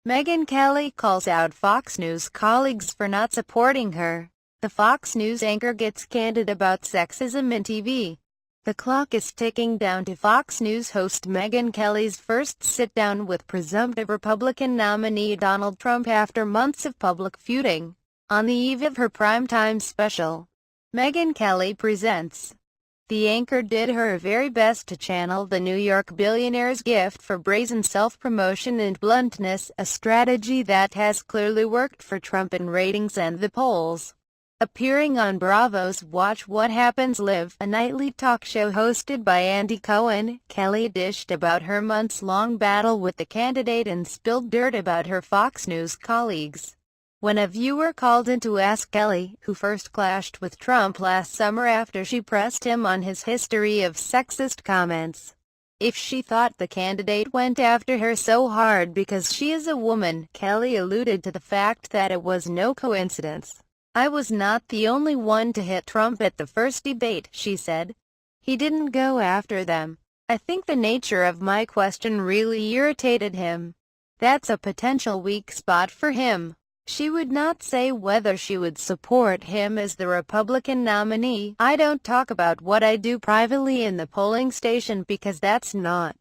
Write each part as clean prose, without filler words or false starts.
Megyn Kelly calls out Fox News colleagues for not supporting her. The Fox News anchor gets candid about sexism in TV. The clock is ticking down to Fox News host Megyn Kelly's first sit-down with presumptive Republican nominee Donald Trump after months of public feuding. On the eve of her primetime special, Megyn Kelly Presents, the anchor did her very best to channel the New York billionaire's gift for brazen self-promotion and bluntness, a strategy that has clearly worked for Trump in ratings and the polls. Appearing on Bravo's Watch What Happens Live, a nightly talk show hosted by Andy Cohen, Kelly dished about her months-long battle with the candidate and spilled dirt about her Fox News colleagues. When a viewer called in to ask Kelly, who first clashed with Trump last summer after she pressed him on his history of sexist comments, if she thought the candidate went after her so hard because she is a woman, Kelly alluded to the fact that it was no coincidence. "I was not the only one to hit Trump at the first debate," she said. "He didn't go after them. I think the nature of my question really irritated him. That's a potential weak spot for him." She would not say whether she would support him as the Republican nominee. "I don't talk about what I do privately in the polling station because that's not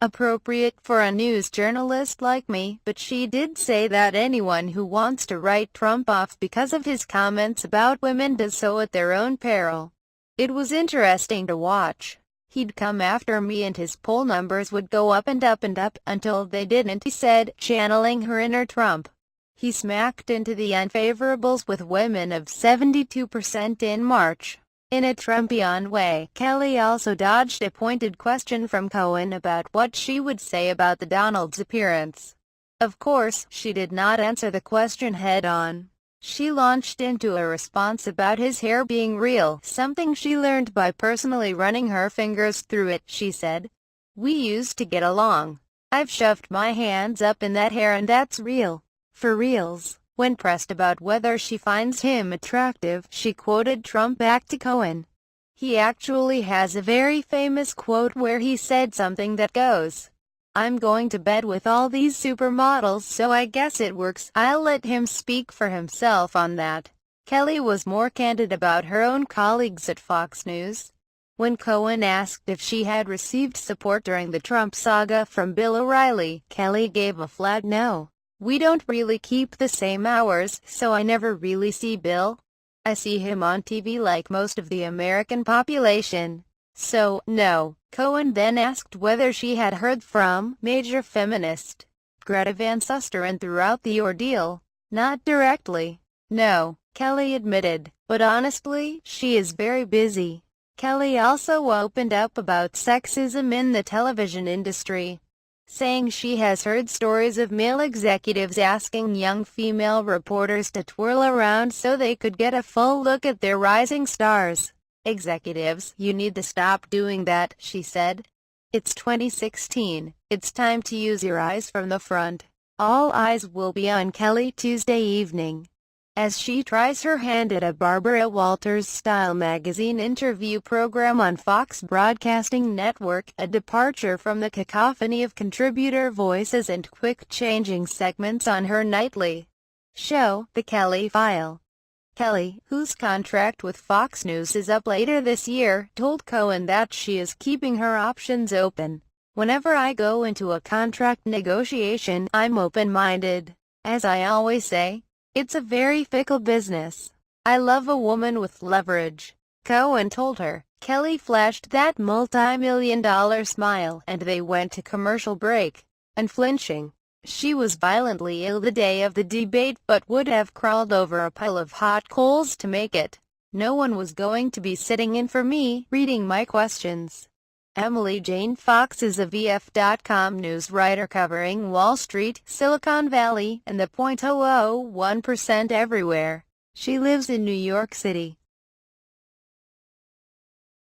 appropriate for a news journalist like me," but she did say that anyone who wants to write Trump off because of his comments about women does so at their own peril. "It was interesting to watch. He'd come after me and his poll numbers would go up and up and up until they didn't," he said, channeling her inner Trump. He smacked into the unfavorables with women of 72% in March. In a Trumpian way, Kelly also dodged a pointed question from Cohen about what she would say about the Donald's appearance. Of course, she did not answer the question head-on. She launched into a response about his hair being real, something she learned by personally running her fingers through it, she said. "We used to get along. I've shoved my hands up in that hair and that's real. For reals." When pressed about whether she finds him attractive, she quoted Trump back to Cohen. He actually has a very famous quote where he said something that goes, "I'm going to bed with all these supermodels, so I guess it works." I'll let him speak for himself on that. Kelly was more candid about her own colleagues at Fox News. When Cohen asked if she had received support during the Trump saga from Bill O'Reilly, Kelly gave a flat no. "We don't really keep the same hours, so I never really see Bill. I see him on TV like most of the American population. So, no." Cohen then asked whether she had heard from major feminist Greta Van Susteren throughout the ordeal. "Not directly. No," Kelly admitted, "but honestly, she is very busy." Kelly also opened up about sexism in the television industry, saying she has heard stories of male executives asking young female reporters to twirl around so they could get a full look at their rising stars. "Executives, you need to stop doing that," she said. "It's 2016. It's time to use your eyes from the front." All eyes will be on Kelly Tuesday evening, as she tries her hand at a Barbara Walters-style magazine interview program on Fox Broadcasting Network, a departure from the cacophony of contributor voices and quick-changing segments on her nightly show, The Kelly File. Kelly, whose contract with Fox News is up later this year, told Cohen that she is keeping her options open. "Whenever I go into a contract negotiation, I'm open-minded. As I always say, it's a very fickle business. I love a woman with leverage," Cohen told her. Kelly flashed that multi-million-dollar smile, and they went to commercial break. Unflinching. She was violently ill the day of the debate but would have crawled over a pile of hot coals to make it. "No one was going to be sitting in for me, reading my questions." Emily Jane Fox is a VF.com news writer covering Wall Street, Silicon Valley, and the 0.001% everywhere. She lives in New York City.